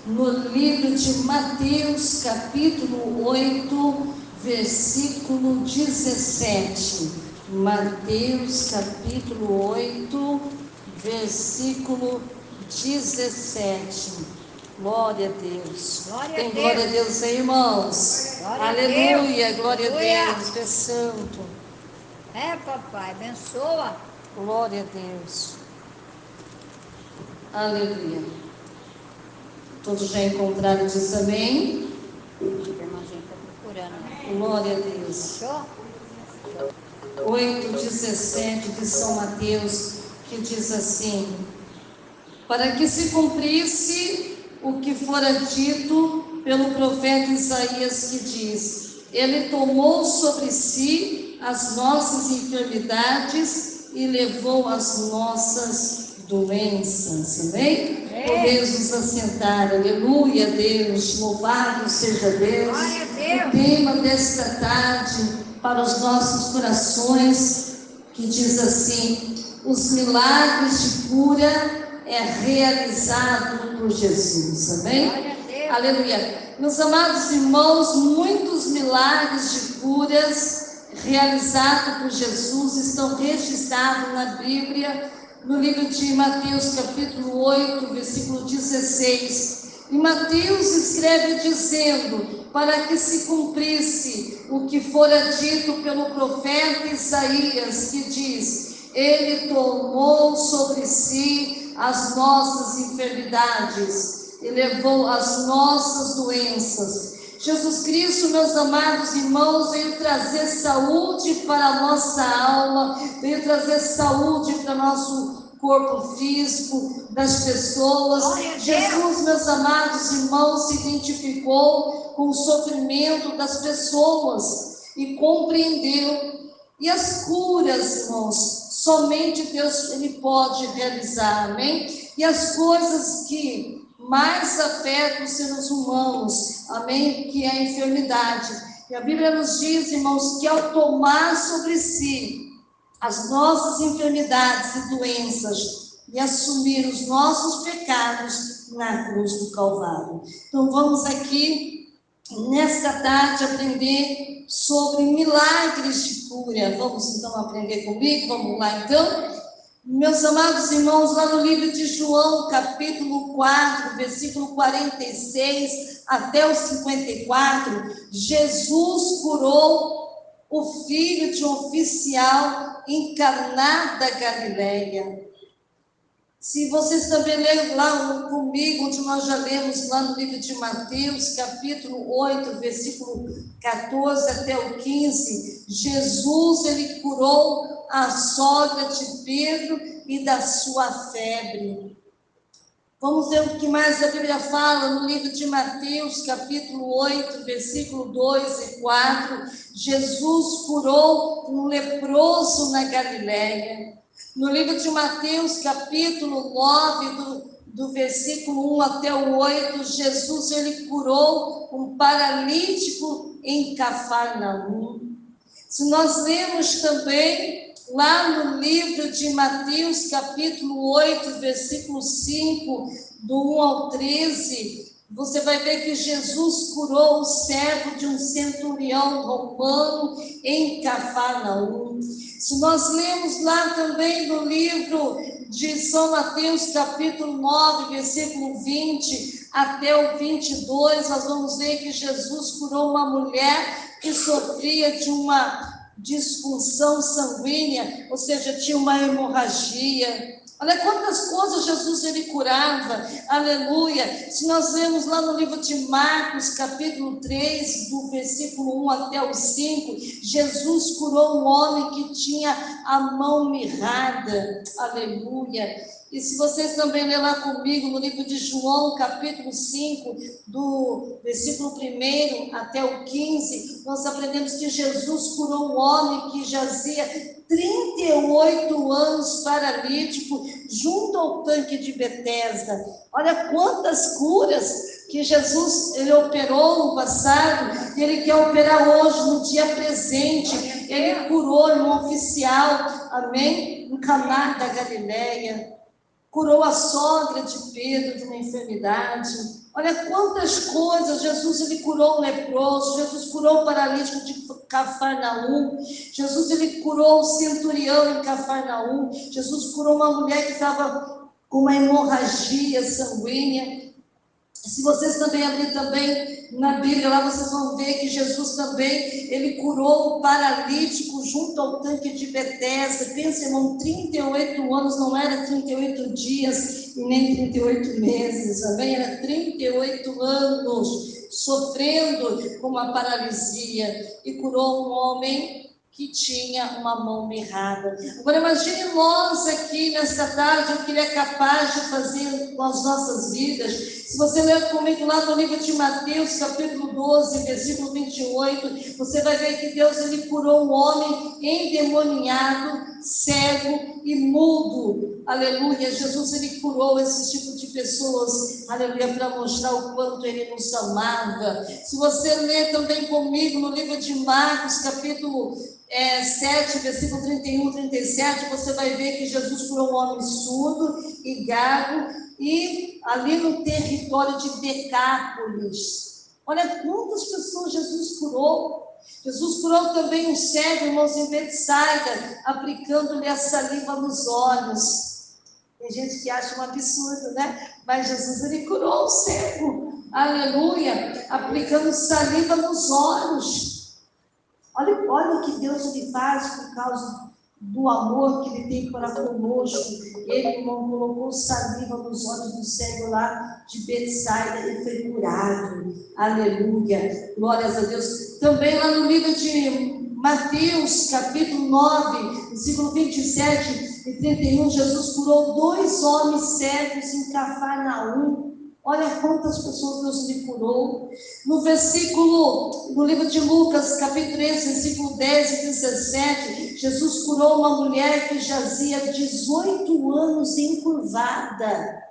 no livro de Mateus, capítulo 8, versículo 17. Mateus, capítulo 8, versículo 17. Glória a Deus. Tem glória a Deus aí, irmãos? Glória Aleluia, a Deus. glória Aleluia. a Deus, Deus santo. Papai, abençoa. Glória a Deus. Aleluia. Todos já encontraram, diz amém? A irmãzinha está procurando, né? Glória a Deus. Achou? 8:17 de São Mateus, que diz assim: para que se cumprisse o que fora dito pelo profeta Isaías, que diz: ele tomou sobre si as nossas enfermidades e levou as nossas doenças. Amém? Podemos nos assentar. Aleluia, Deus. Louvado seja Deus. Glória a Deus. O tema desta tarde para os nossos corações, que diz assim: os milagres de cura é realizado por Jesus. Amém? Aleluia. Meus amados irmãos, muitos milagres de curas realizados por Jesus estão registrados na Bíblia, no livro de Mateus, capítulo 8, versículo 16. E Mateus escreve dizendo: para que se cumprisse o que fora dito pelo profeta Isaías, que diz: ele tomou sobre si as nossas enfermidades e levou as nossas doenças. Jesus Cristo, meus amados irmãos, veio trazer saúde para a nossa alma, veio trazer saúde para o nosso corpo físico das pessoas. Jesus, meus amados irmãos, se identificou com o sofrimento das pessoas e compreendeu. E as curas, irmãos, somente Deus ele pode realizar, amém? E as coisas que mais afetam os seres humanos, amém? Que é a enfermidade. E a Bíblia nos diz, irmãos, que ao tomar sobre si as nossas enfermidades e doenças e assumir os nossos pecados na cruz do Calvário. Então vamos aqui, nesta tarde, aprender sobre milagres de cura. Vamos então aprender comigo? Vamos lá então? Meus amados irmãos, lá no livro de João, capítulo 4, versículo 46 até o 54, Jesus curou o filho de um oficial em Caná da Galileia. Se vocês também leram lá comigo, onde nós já lemos lá no livro de Mateus, capítulo 8, versículo 14 até o 15, Jesus, ele curou a sogra de Pedro e da sua febre. Vamos ver o que mais a Bíblia fala no livro de Mateus, capítulo 8, versículo 2 e 4. Jesus curou um leproso na Galileia. No livro de Mateus, capítulo 9, do versículo 1 até o 8, Jesus ele curou um paralítico em Cafarnaum. Se nós lemos também lá no livro de Mateus, capítulo 8, versículo 5, do 1 ao 13, você vai ver que Jesus curou o servo de um centurião romano em Cafarnaum. Se nós lemos lá também no livro de São Mateus, capítulo 9, versículo 20 até o 22, nós vamos ver que Jesus curou uma mulher que sofria de uma disfunção sanguínea, ou seja, tinha uma hemorragia. Olha quantas coisas Jesus ele curava, aleluia. Se nós vemos lá no livro de Marcos, capítulo 3, do versículo 1 até o 5, Jesus curou um homem que tinha a mão mirrada, aleluia. E se vocês também lerem lá comigo no livro de João, capítulo 5, do versículo 1 até o 15, nós aprendemos que Jesus curou um homem que jazia 38 anos paralítico junto ao tanque de Betesda. Olha quantas curas que Jesus ele operou no passado e ele quer operar hoje, no dia presente. Ele curou um oficial, amém? Em Caná da Galileia. curou a sogra de Pedro de uma enfermidade. Olha quantas coisas. Jesus, ele curou o leproso, Jesus curou o paralítico de Cafarnaum, Jesus, ele curou o centurião em Cafarnaum, Jesus curou uma mulher que estava com uma hemorragia sanguínea. Se vocês também abrirem também na Bíblia, lá vocês vão ver que Jesus também, ele curou o paralítico junto ao tanque de Betesda. Pensa, irmão, 38 anos, não era 38 dias e nem 38 meses, amém? Era 38 anos sofrendo com uma paralisia e curou um homem que tinha uma mão mirrada. Agora imagine nós aqui nesta tarde, o que ele é capaz de fazer com as nossas vidas. Se você ler comigo lá no livro de Mateus, capítulo 12, versículo 28, você vai ver que Deus, ele curou um homem endemoniado, cego e mudo. Aleluia. Jesus, ele curou esse tipo de pessoas, aleluia, para mostrar o quanto ele nos amava. Se você ler também comigo no livro de Marcos, capítulo 7, versículo 31, 37, você vai ver que Jesus curou um homem surdo e gago, e ali no território de Decápolis. Olha quantas pessoas Jesus curou. Jesus curou também um cego, irmãos, em Betsaida, aplicando-lhe a saliva nos olhos. Tem gente que acha um absurdo, né? Mas Jesus, ele curou o cego, aleluia, aplicando saliva nos olhos. Olha o que Deus lhe faz por causa do amor que ele tem para conosco. Ele, irmão, colocou saliva nos olhos do cego lá de Betsaida e foi curado. Aleluia. Glórias a Deus. Também lá no livro de Mateus, capítulo 9, versículo 27 e 31, Jesus curou 2 homens cegos em Cafarnaum. Olha quantas pessoas Deus lhe curou. No livro de Lucas, capítulo 3, versículo 10 e 17, Jesus curou uma mulher que jazia 18 anos encurvada.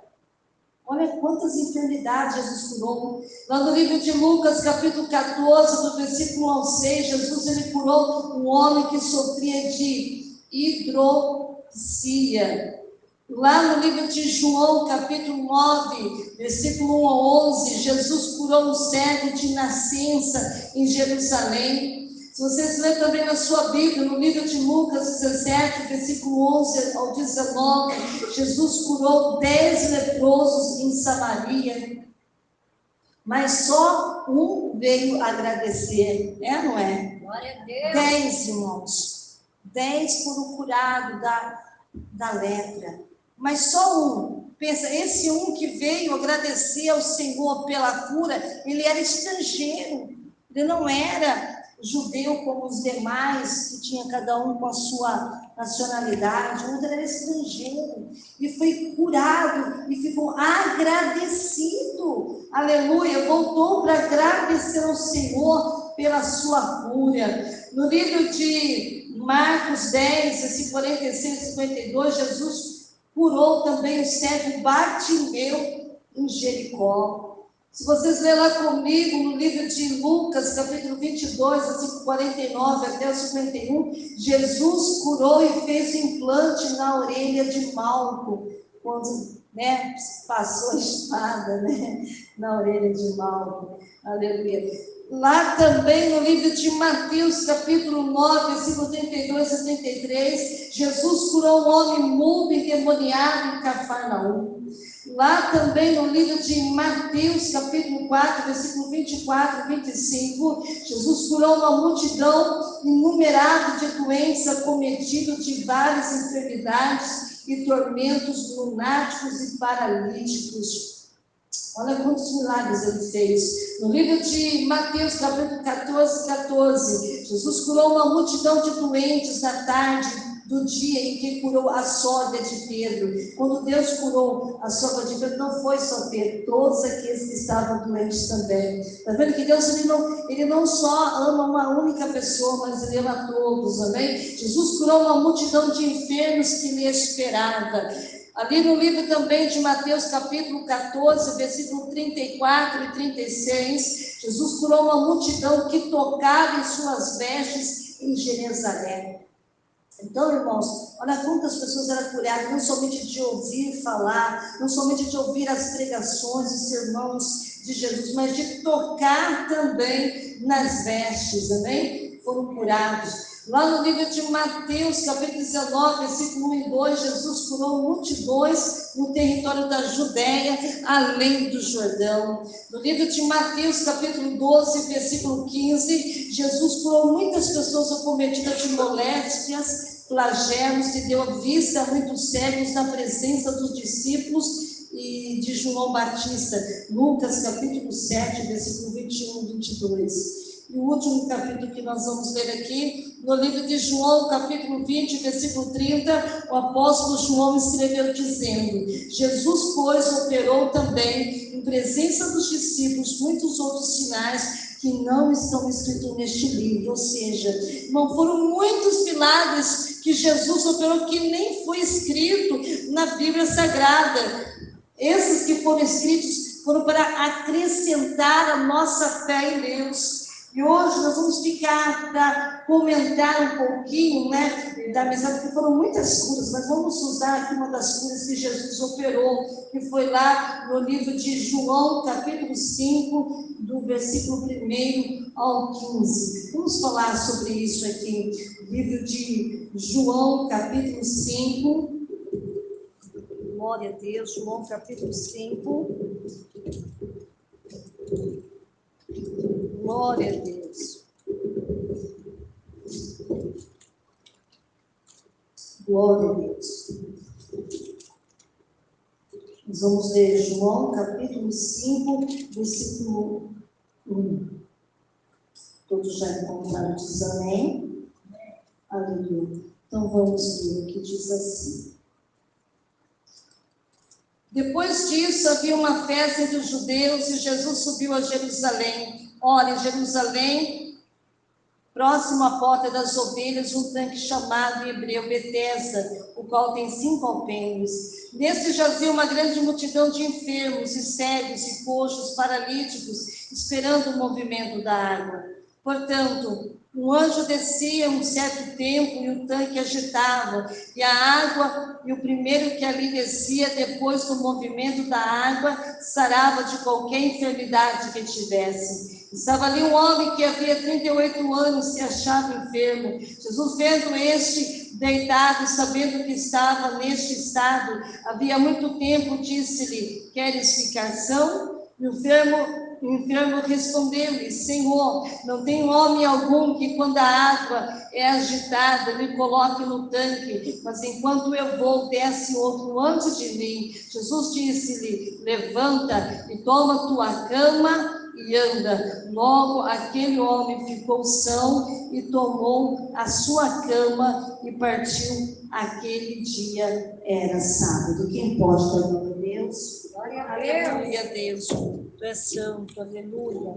Olha quantas enfermidades Jesus curou. Lá no livro de Lucas, capítulo 14, do versículo 1 ao 6, Jesus, ele curou um homem que sofria de hidropsia. Lá no livro de João, capítulo 9, versículo 1 a 11, Jesus curou um cego de nascença em Jerusalém. Se vocês lerem também na sua Bíblia, no livro de Lucas 17, versículo 11 ao 19, Jesus curou 10 leprosos em Samaria. Mas só um veio agradecer, não é? Glória a Deus. 10, irmãos. 10 foram curados da lepra. Mas só um. Pensa, esse um que veio agradecer ao Senhor pela cura, ele era estrangeiro. Ele não era judeu como os demais, que tinha cada um com a sua nacionalidade. O outro era estrangeiro. E foi curado e ficou agradecido. Aleluia. Voltou para agradecer ao Senhor pela sua cura. No livro de Marcos 10, versículo 46 e 52, Jesus curou também o cego Bartimeu em Jericó. Se vocês lerem lá comigo no livro de Lucas, capítulo 22, versículo 49 até o 51, Jesus curou e fez implante na orelha de Malco, quando passou a espada na orelha de Malco. Aleluia. Lá também no livro de Mateus, capítulo 9, versículo 32 a 33, Jesus curou um homem mudo e endemoniado em Cafarnaum. Lá também no livro de Mateus, capítulo 4, versículo 24 e 25, Jesus curou uma multidão inumerável de doentes, acometidos de várias enfermidades e tormentos, lunáticos e paralíticos. Olha quantos milagres ele fez. No livro de Mateus, capítulo 14, Jesus curou uma multidão de doentes na tarde do dia em que curou a sogra de Pedro. Quando Deus curou a sogra de Pedro, não foi só Pedro, todos aqueles que estavam doentes também. Está vendo que Deus ele não só ama uma única pessoa, mas ele ama todos, amém? Jesus curou uma multidão de enfermos que lhe esperava. Ali no livro também de Mateus, capítulo 14, versículo 34 e 36, Jesus curou uma multidão que tocava em suas vestes em Jerusalém. Então, irmãos, olha quantas pessoas eram curadas, não somente de ouvir falar, não somente de ouvir as pregações, os sermões de Jesus, mas de tocar também nas vestes, amém? Foram curados. Lá no livro de Mateus, capítulo 19, versículo 1 e 2, Jesus curou multidões no território da Judéia, além do Jordão. No livro de Mateus, capítulo 12, versículo 15, Jesus curou muitas pessoas acometidas de moléstias, flagelos, e deu vista a muitos cegos na presença dos discípulos e de João Batista. Lucas, capítulo 7, versículo 21 e 22. E o último capítulo que nós vamos ler aqui, no livro de João, capítulo 20, versículo 30, o apóstolo João escreveu dizendo: Jesus, pois, operou também, em presença dos discípulos, muitos outros sinais que não estão escritos neste livro. Ou seja, não foram muitos milagres que Jesus operou que nem foi escrito na Bíblia Sagrada. Esses que foram escritos foram para acrescentar a nossa fé em Deus. E hoje nós vamos ficar para comentar um pouquinho, da mensagem, porque foram muitas curas, mas vamos usar aqui uma das curas que Jesus operou, que foi lá no livro de João, capítulo 5, do versículo 1 ao 15. Vamos falar sobre isso aqui. Livro de João, capítulo 5. Glória a Deus, João, capítulo 5. Glória a Deus. Glória a Deus. Nós vamos ler João, capítulo 5, versículo 1. Todos já encontraram, diz amém? Aleluia. Então vamos ler o que diz assim. Depois disso, havia uma festa entre os judeus e Jesus subiu a Jerusalém. Ora, em Jerusalém, próximo à porta das ovelhas, um tanque chamado em hebreu Betesda, o qual tem 5 alpendres. Nesse jazia uma grande multidão de enfermos, e cegos, e coxos, paralíticos, esperando o movimento da água. Portanto, um anjo descia um certo tempo e o tanque agitava, e a água, e o primeiro que ali descia, depois do movimento da água, sarava de qualquer enfermidade que tivesse. Estava ali um homem que havia 38 anos, se achava enfermo. Jesus, vendo este deitado, sabendo que estava neste estado, havia muito tempo, disse-lhe: queres ficar são? E o enfermo respondeu-lhe: Senhor, não tem homem algum que, quando a água é agitada, me coloque no tanque, mas enquanto eu vou, desce outro antes de mim. Jesus disse-lhe: levanta e toma tua cama e anda. Logo aquele homem ficou são e tomou a sua cama e partiu. Aquele dia era sábado. Quem pode dar glória a Deus? Aleluia a Deus. Tu és santo, aleluia.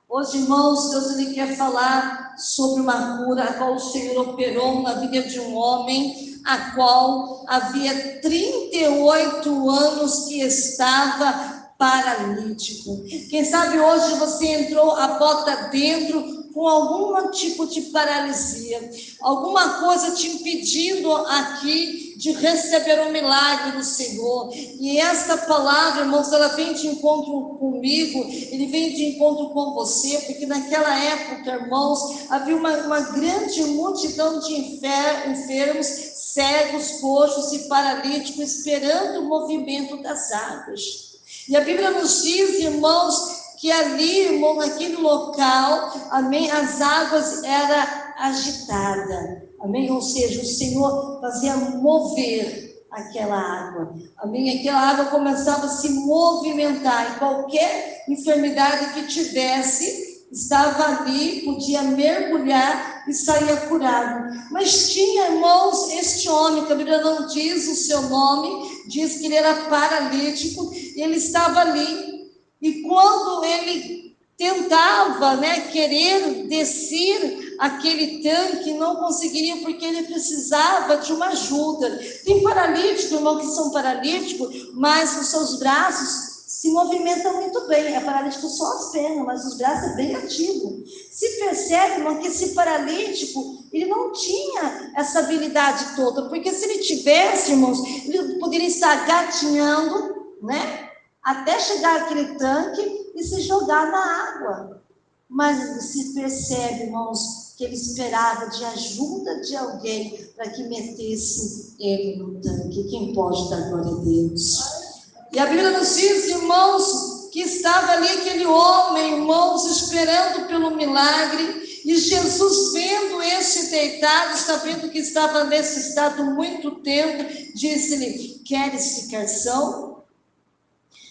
Hoje, irmãos, Deus ele quer falar sobre uma cura a qual o Senhor operou na vida de um homem, a qual havia 38 anos que estava paralítico. Quem sabe hoje você entrou a bota dentro com algum tipo de paralisia, alguma coisa te impedindo aqui de receber o milagre do Senhor. E esta palavra, irmãos, ela vem de encontro comigo, ele vem de encontro com você, porque naquela época, irmãos, havia uma grande multidão de enfermos, cegos, coxos e paralíticos, esperando o movimento das águas. E a Bíblia nos diz, irmãos, que ali, irmão, naquele local, amém, as águas eram agitadas, amém, ou seja, o Senhor fazia mover aquela água, amém, aquela água começava a se movimentar, e qualquer enfermidade que tivesse, estava ali, podia mergulhar e saía curado. Mas tinha, irmãos, este homem, que a Bíblia não diz o seu nome, diz que ele era paralítico, e ele estava ali. E quando ele tentava, querer descer aquele tanque, não conseguiria, porque ele precisava de uma ajuda. Tem paralítico, irmão, que são paralíticos, mas os seus braços se movimenta muito bem. É paralítico só as pernas, mas os braços é bem ativo. Se percebe, irmão, que esse paralítico, ele não tinha essa habilidade toda, porque se ele tivesse, irmãos, ele poderia estar gatinhando, né? Até chegar àquele tanque e se jogar na água. Mas se percebe, irmãos, que ele esperava de ajuda de alguém para que metesse ele no tanque. Quem pode dar glória a Deus? E a Bíblia nos diz, irmãos, que estava ali aquele homem, irmãos, esperando pelo milagre, e Jesus, vendo esse deitado, sabendo que estava nesse estado muito tempo, disse-lhe: queres ficar são?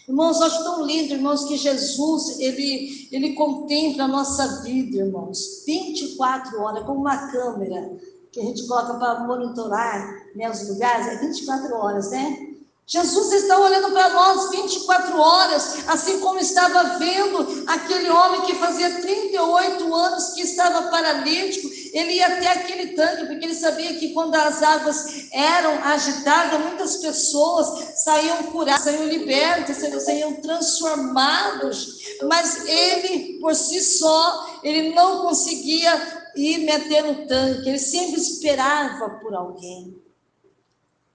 Irmãos, acho tão lindo, irmãos, que Jesus, ele contempla a nossa vida, irmãos, 24 horas, como uma câmera que a gente coloca para monitorar, né, os lugares, é 24 horas, né? Jesus está olhando para nós 24 horas, assim como estava vendo aquele homem que fazia 38 anos que estava paralítico. Ele ia até aquele tanque, porque ele sabia que quando as águas eram agitadas, muitas pessoas saíam curadas, saíam libertas, saíam transformados. Mas ele, por si só, ele não conseguia ir meter no tanque, ele sempre esperava por alguém,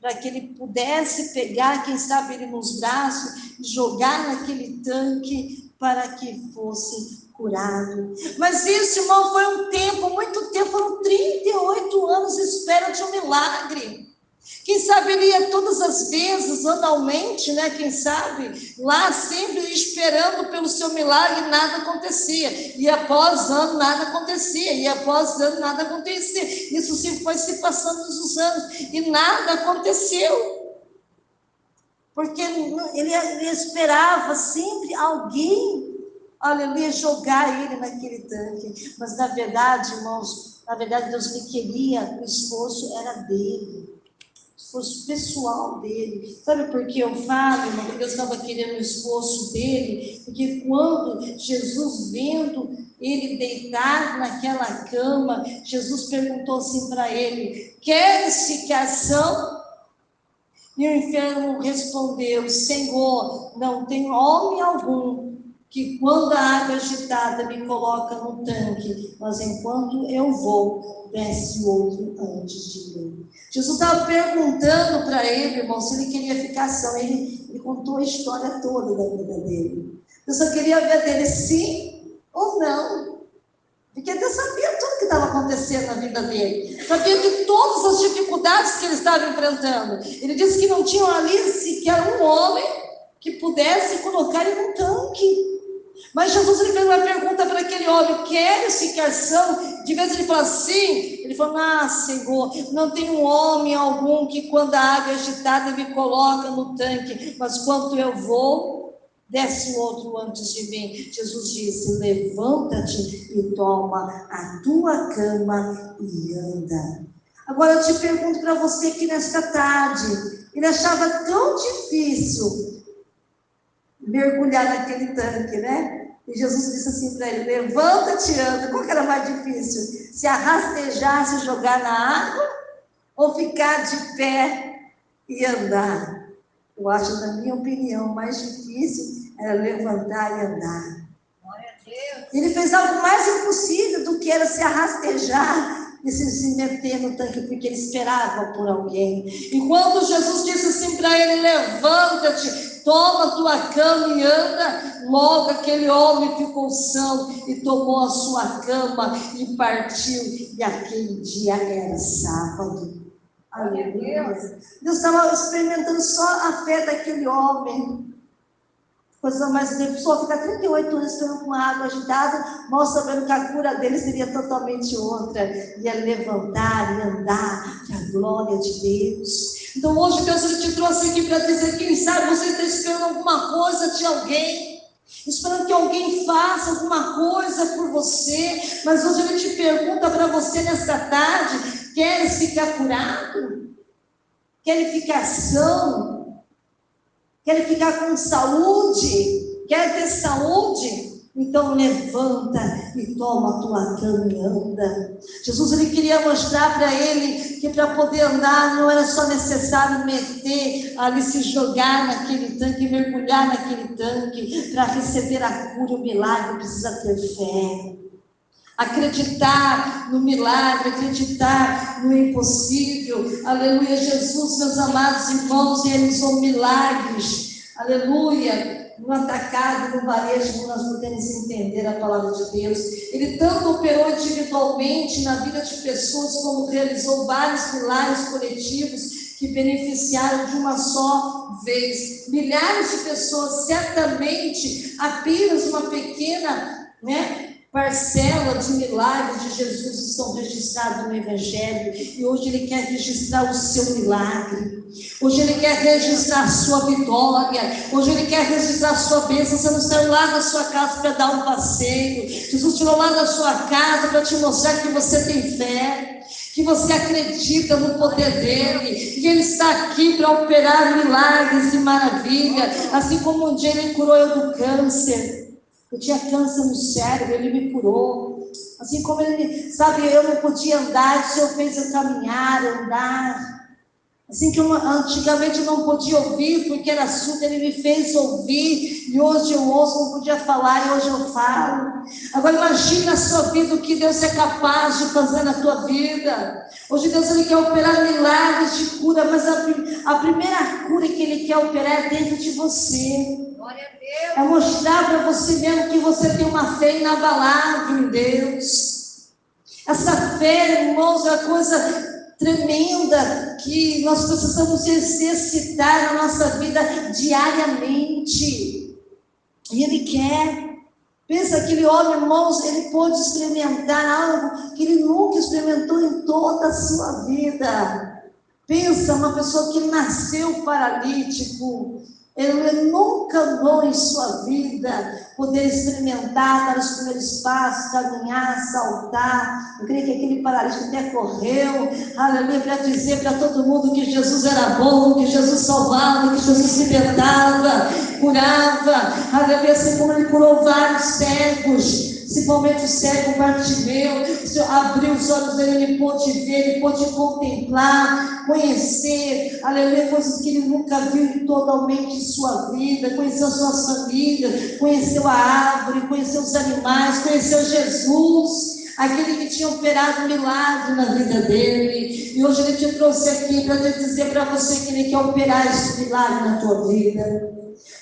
para que ele pudesse pegar, quem sabe, ele nos braços, e jogar naquele tanque para que fosse curado. Mas isso, irmão, foi um tempo, muito tempo, foram 38 anos de espera de um milagre. Quem sabe ele ia todas as vezes, anualmente, né? Quem sabe, lá sempre esperando pelo seu milagre, nada acontecia. E após ano, nada acontecia. E após ano, nada acontecia. Isso sempre foi se passando os anos. E nada aconteceu. Porque ele esperava sempre alguém, aleluia, jogar ele naquele tanque. Mas na verdade, irmãos, na verdade Deus me queria, o esforço era dele. Esforço pessoal dele. Sabe por que eu falo, irmão? Porque Deus estava querendo o esforço dele, porque quando Jesus, vendo ele deitado naquela cama, Jesus perguntou assim para ele: queres ficar são? E o enfermo respondeu: Senhor, não tem homem algum que quando a água agitada me coloca no tanque, mas enquanto eu vou, desce outro antes de mim. Jesus estava perguntando para ele, irmão, se ele queria ficar são. Ele contou a história toda da vida dele. Eu só queria ver dele sim ou não. Porque Deus sabia tudo que estava acontecendo na vida dele. Sabia de todas as dificuldades que ele estava enfrentando. Ele disse que não tinha ali sequer um homem que pudesse colocar ele no tanque. Mas Jesus, ele fez uma pergunta para aquele homem: queres ficar são? De vez ele falou assim, ele falou: Senhor, não tem um homem algum que quando a água é agitada me coloca no tanque, mas quando eu vou, desce outro antes de mim. Jesus disse: levanta-te e toma a tua cama e anda. Agora eu te pergunto para você que nesta tarde, ele achava tão difícil mergulhar naquele tanque, né? E Jesus disse assim para ele: levanta-te e anda. Qual que era mais difícil? Se arrastejar, se jogar na água, ou ficar de pé e andar? Eu acho, na minha opinião, mais difícil era levantar e andar. Glória a Deus. Ele fez algo mais impossível do que era se arrastejar e se meter no tanque, porque ele esperava por alguém. E quando Jesus disse assim para ele: levanta-te, toma a tua cama e anda, logo aquele homem ficou são e tomou a sua cama e partiu. E aquele dia era sábado. Aleluia. Deus estava experimentando só a fé daquele homem. Coisa mais, a pessoa fica 38 anos esperando com a água agitada, mal sabendo que a cura dele seria totalmente outra. Ia levantar e andar para a glória de Deus. Então hoje Deus, ele te trouxe aqui para dizer: quem sabe você está esperando alguma coisa de alguém, esperando que alguém faça alguma coisa por você, mas hoje ele te pergunta para você nesta tarde: queres ficar curado? Queres ficar são? Quer ficar com saúde? Quer ter saúde? Então levanta e toma a tua cama e anda. Jesus, ele queria mostrar para ele que para poder andar não era só necessário meter ali, se jogar naquele tanque, mergulhar naquele tanque para receber a cura, o milagre. Precisa ter fé, acreditar no milagre, acreditar no impossível. Aleluia. Jesus, meus amados irmãos, realizou milagres, aleluia, no atacado, no varejo, como nós podemos entender a palavra de Deus. Ele tanto operou individualmente na vida de pessoas, como realizou vários milagres coletivos que beneficiaram de uma só vez milhares de pessoas. Certamente apenas uma pequena, parcela de milagres de Jesus estão registrados no Evangelho, e hoje Ele quer registrar o seu milagre, hoje Ele quer registrar a sua vitória, hoje Ele quer registrar a sua bênção. Você não saiu lá da sua casa para dar um passeio, Jesus tirou lá da sua casa para te mostrar que você tem fé, que você acredita no poder dEle, e Ele está aqui para operar milagres e maravilha, assim como um dia Ele curou eu do câncer. Eu tinha câncer no cérebro, Ele me curou. Assim como Ele, sabe, eu não podia andar, o Senhor fez eu caminhar, andar. Assim que antigamente eu não podia ouvir, porque era surdo, Ele me fez ouvir, e hoje eu ouço, não podia falar, e hoje eu falo. Agora imagine a sua vida, o que Deus é capaz de fazer na tua vida. Hoje Deus, Ele quer operar milagres de cura, mas a primeira cura que Ele quer operar é dentro de você. É mostrar para você mesmo que você tem uma fé inabalável em Deus. Essa fé, irmãos, é uma coisa tremenda que nós precisamos exercitar na nossa vida diariamente. E Ele quer. Pensa, aquele homem, irmãos, ele pôde experimentar algo que ele nunca experimentou em toda a sua vida. Pensa, uma pessoa que nasceu paralítico, ele nunca amou em sua vida poder experimentar, dar os primeiros passos, caminhar, saltar. Eu creio que aquele paralítico até correu, aleluia, para dizer para todo mundo que Jesus era bom, que Jesus salvava, que Jesus libertava, curava, aleluia, assim como Ele curou vários cegos. Principalmente o cego Bartimeu, o Senhor abriu os olhos dele, ele pôde ver, ele pôde contemplar, conhecer, aleluia, coisas que ele nunca viu totalmente em sua vida, conheceu suas famílias, conheceu a árvore, conheceu os animais, conheceu Jesus, aquele que tinha operado um milagre na vida dele. E hoje Ele te trouxe aqui para te dizer para você que Ele quer operar esse milagre na tua vida.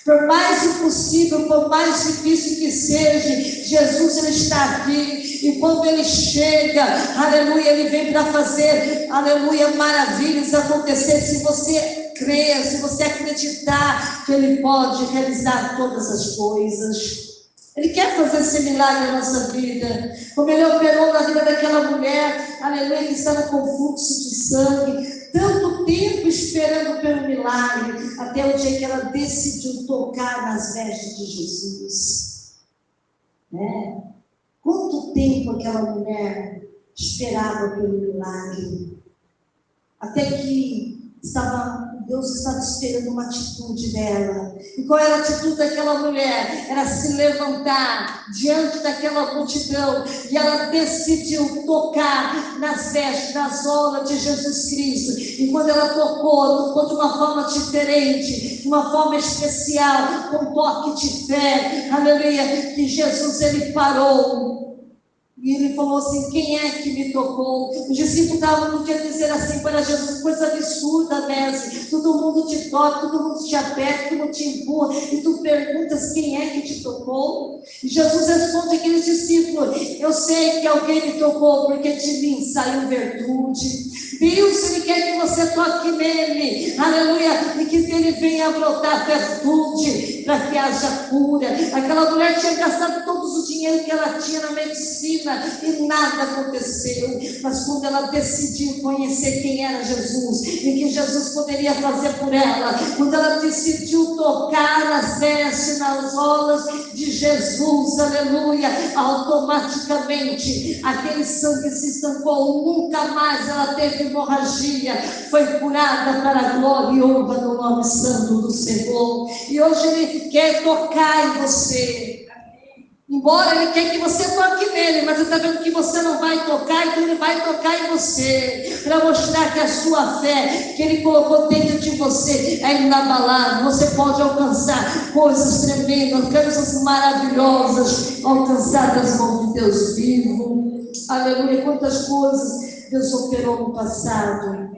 Por mais impossível, por mais difícil que seja, Jesus, Ele está aqui, e quando Ele chega, aleluia, Ele vem para fazer, aleluia, maravilhas acontecer. Se você crer, se você acreditar que Ele pode realizar todas as coisas, Ele quer fazer esse milagre na nossa vida, como Ele operou na vida daquela mulher, aleluia, que estava com fluxo de sangue, tanto tempo esperando pelo milagre, até o dia que ela decidiu tocar nas vestes de Jesus. Quanto tempo aquela mulher esperava pelo milagre, até que Deus estava esperando uma atitude dela. E qual era a atitude daquela mulher? Era se levantar diante daquela multidão, e ela decidiu tocar nas vestes, nas orlas de Jesus Cristo. E quando ela tocou de uma forma diferente, de uma forma especial, com um toque de fé, aleluia, que Jesus, Ele parou. E Ele falou assim: quem é que me tocou? Os discípulos não podiam dizer assim para Jesus, coisa absurda, Mestre, todo mundo te toca, todo mundo te aperta, todo mundo te empurra, e tu perguntas quem é que te tocou? E Jesus responde àqueles discípulos: eu sei que alguém me tocou, porque de mim saiu virtude. Deus, Ele quer que você toque nele, aleluia, e que Ele venha a brotar virtude, para que haja cura. Aquela mulher tinha gastado todos o dinheiro que ela tinha na medicina, e nada aconteceu. Mas quando ela decidiu conhecer quem era Jesus, e que Jesus poderia fazer por ela, quando ela decidiu tocar as vestes, nas orlas de Jesus, aleluia, automaticamente aquele sangue se estancou, nunca mais ela teve hemorragia, foi curada para a glória e honra do nome santo do Senhor. E hoje Ele quer tocar em você. Embora Ele quer que você toque nele, mas Ele está vendo que você não vai tocar, então Ele vai tocar em você, para mostrar que a sua fé, que Ele colocou dentro de você, é inabalável. Você pode alcançar coisas tremendas, coisas maravilhosas, alcançar das mãos de Deus vivo. Aleluia, quantas coisas Deus operou no passado,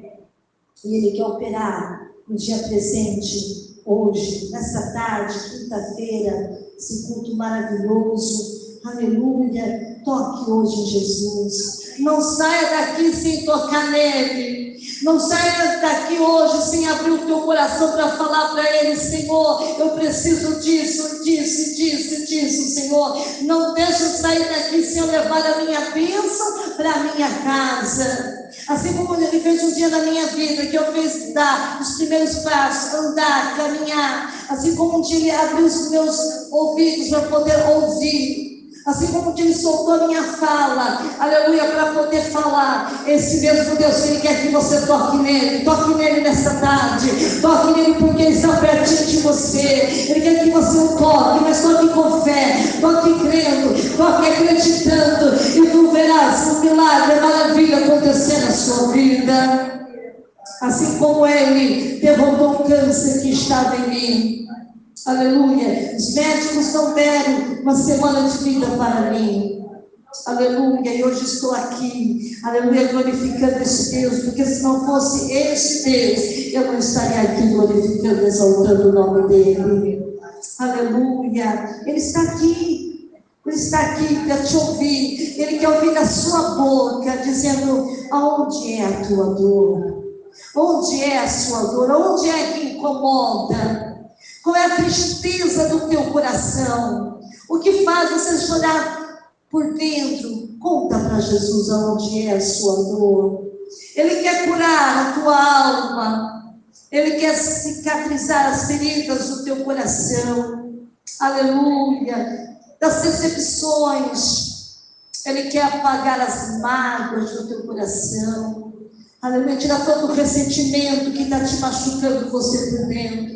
e Ele quer operar no dia presente, hoje, nessa tarde, quinta-feira, esse culto maravilhoso. Aleluia, toque hoje em Jesus. Não saia daqui sem tocar nele. Não saia daqui hoje sem abrir o teu coração para falar para Ele: Senhor, eu preciso disso, disso, disso, disso, Senhor. Não deixa eu sair daqui sem eu levar a minha bênção para a minha casa. Assim como Ele fez um dia na minha vida, que eu fiz dar os primeiros passos, andar, caminhar. Assim como um dia Ele abriu os meus ouvidos para poder ouvir. Assim como um dia Ele soltou a minha fala, aleluia, para poder falar. Esse mesmo Deus, Ele quer que você toque nele nessa tarde. Toque nele porque Ele está pertinho de você. Ele quer que você o toque, mas toque com fé, toque crendo, toque acreditando, e tu verás um milagre, maravilha acontecer na sua vida. Assim como Ele derrotou o câncer que estava em mim. Aleluia, os médicos não deram uma semana de vida para mim. Aleluia, e hoje estou aqui, aleluia, glorificando esse Deus, porque se não fosse esse Deus, eu não estaria aqui glorificando, exaltando o nome dele. Aleluia, Ele está aqui. Ele está aqui para te ouvir. Ele quer ouvir da sua boca, dizendo: aonde é a tua dor? Onde é a sua dor? Onde é que incomoda? Qual é a tristeza do teu coração? O que faz você chorar por dentro? Conta para Jesus aonde é a sua dor. Ele quer curar a tua alma. Ele quer cicatrizar as feridas do teu coração. Aleluia. Das decepções. Ele quer apagar as mágoas do teu coração. Aleluia. Tirar todo o ressentimento que está te machucando você por dentro.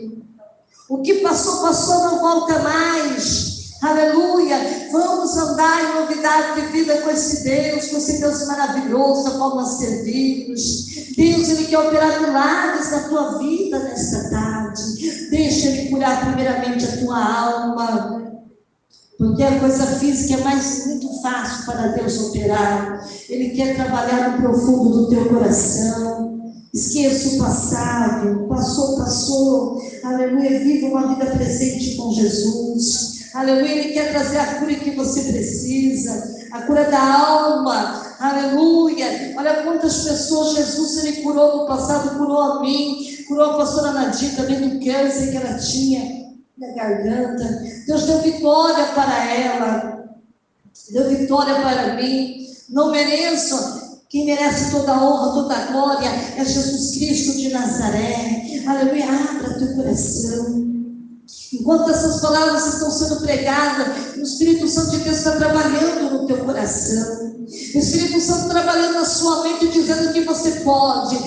O que passou, passou, não volta mais. Aleluia. Vamos andar em novidade de vida com esse Deus maravilhoso, a qual nós servimos. Deus, Ele quer operar milagres na tua vida nesta tarde. Deixa Ele curar primeiramente a tua alma. Porque a coisa física é muito fácil para Deus operar. Ele quer trabalhar no profundo do teu coração. Esqueça o passado, passou, aleluia, viva uma vida presente com Jesus, aleluia. Ele quer trazer a cura que você precisa, a cura da alma, aleluia. Olha quantas pessoas Jesus Ele curou no passado, curou a mim, curou a pastora Nadir também do câncer que ela tinha na garganta. Deus deu vitória para ela, deu vitória para mim. Não mereço. Quem merece toda a honra, toda a glória é Jesus Cristo de Nazaré. Aleluia, abra teu coração. Enquanto essas palavras estão sendo pregadas, o Espírito Santo de Deus está trabalhando no teu coração. O Espírito Santo trabalhando na sua mente, dizendo que você pode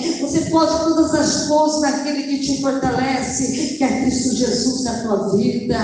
todas as coisas naquele que te fortalece, que é Cristo Jesus na tua vida.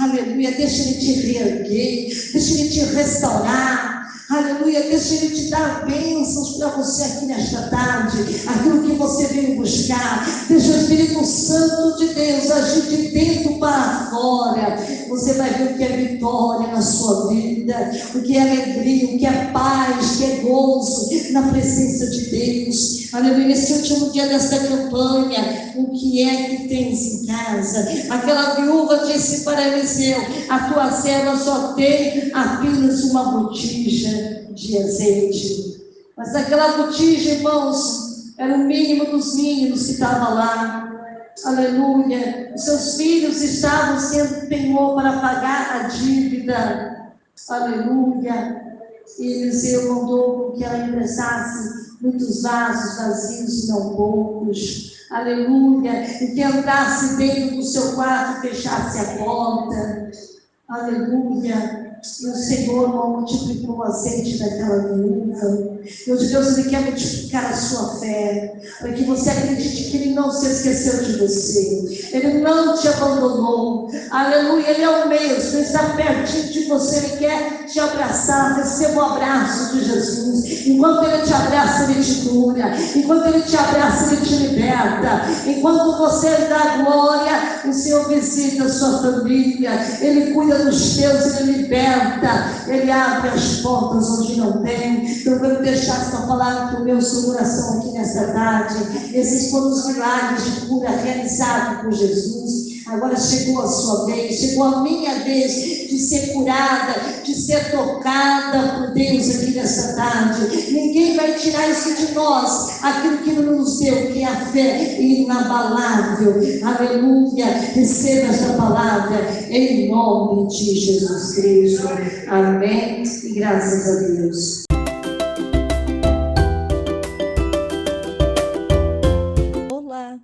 Aleluia, deixa Ele te reerguer, deixa Ele te restaurar. Aleluia, deixa Ele te dar bênçãos para você aqui nesta tarde, aquilo que você veio buscar. Deixa o Espírito Santo de Deus agir de dentro para fora. Você vai ver o que é vitória na sua vida, o que é alegria, o que é paz, o que é gozo na presença de Deus. Aleluia, nesse último dia desta campanha, o que é que tens em casa? Aquela viúva disse para Eliseu: a tua serva só tem apenas uma botija de azeite. Mas aquela botija, irmãos, era o mínimo dos mínimos que estava lá. Aleluia. Os seus filhos estavam sendo penhor para pagar a dívida. Aleluia. E Eliseu mandou que ela emprestasse muitos vasos vazios e não poucos. Aleluia. E que entrasse dentro do seu quarto e fechasse a porta. Aleluia. E o Senhor multiplicou o azeite daquela viúva. Deus, Ele quer multiplicar a sua fé, para que você acredite que Ele não se esqueceu de você. Ele não te abandonou. Aleluia, Ele é o mesmo, Ele está pertinho de você, Ele quer te abraçar. Receba o abraço de Jesus. Enquanto Ele te abraça, Ele te cura. Enquanto Ele te abraça, Ele te liberta. Enquanto você dá glória, o Senhor visita a sua família. Ele cuida dos teus, Ele liberta. Ele abre as portas onde não tem. Então eu quero deixar essa palavra para o meu seu coração aqui nessa tarde. Esses foram os milagres de cura realizados por Jesus. Agora chegou a sua vez, chegou a minha vez de ser curada, de ser tocada por Deus aqui nessa tarde. Ninguém vai tirar isso de nós, aquilo que Ele nos deu, que é a fé inabalável. Aleluia, receba esta palavra em nome de Jesus Cristo. Amém e graças a Deus. Olá,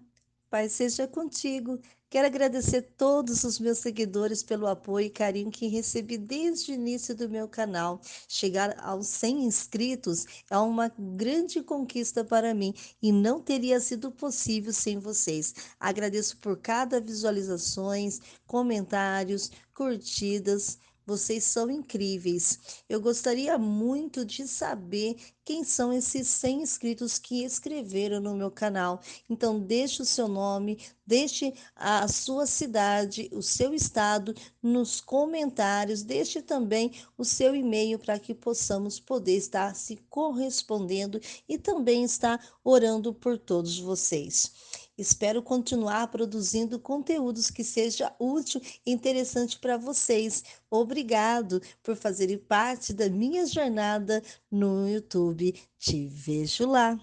Pai seja contigo. Quero agradecer todos os meus seguidores pelo apoio e carinho que recebi desde o início do meu canal. Chegar aos 100 inscritos é uma grande conquista para mim e não teria sido possível sem vocês. Agradeço por cada visualizações, comentários, curtidas. Vocês são incríveis. Eu gostaria muito de saber quem são esses 100 inscritos que escreveram no meu canal. Então, deixe o seu nome, deixe a sua cidade, o seu estado nos comentários, deixe também o seu e-mail para que possamos poder estar se correspondendo e também estar orando por todos vocês. Espero continuar produzindo conteúdos que seja útil e interessante para vocês. Obrigado por fazerem parte da minha jornada no YouTube. Te vejo lá.